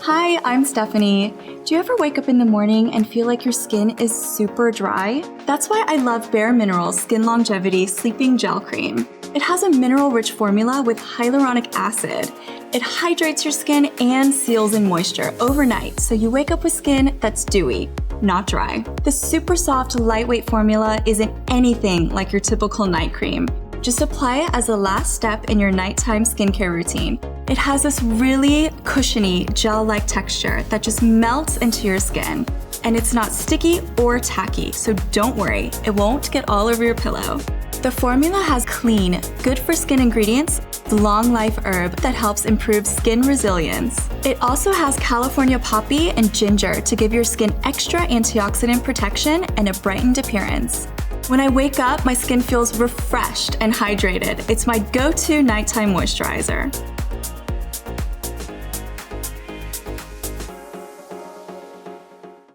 Hi, I'm Stephanie. Do you ever wake up in the morning and feel like your skin is super dry? That's why I love bareMinerals Skin Longevity Sleeping Gel Cream. It has a mineral-rich formula with hyaluronic acid. It hydrates your skin and seals in moisture overnight, so you wake up with skin that's dewy, not dry. The super soft, lightweight formula isn't anything like your typical night cream. Just apply it as a last step in your nighttime skincare routine. It has this really cushiony, gel-like texture that just melts into your skin. And it's not sticky or tacky, so don't worry, it won't get all over your pillow. The formula has clean, good-for-skin ingredients, long-life herb that helps improve skin resilience. It also has California poppy and ginger to give your skin extra antioxidant protection and a brightened appearance. When I wake up, my skin feels refreshed and hydrated. It's my go-to nighttime moisturizer.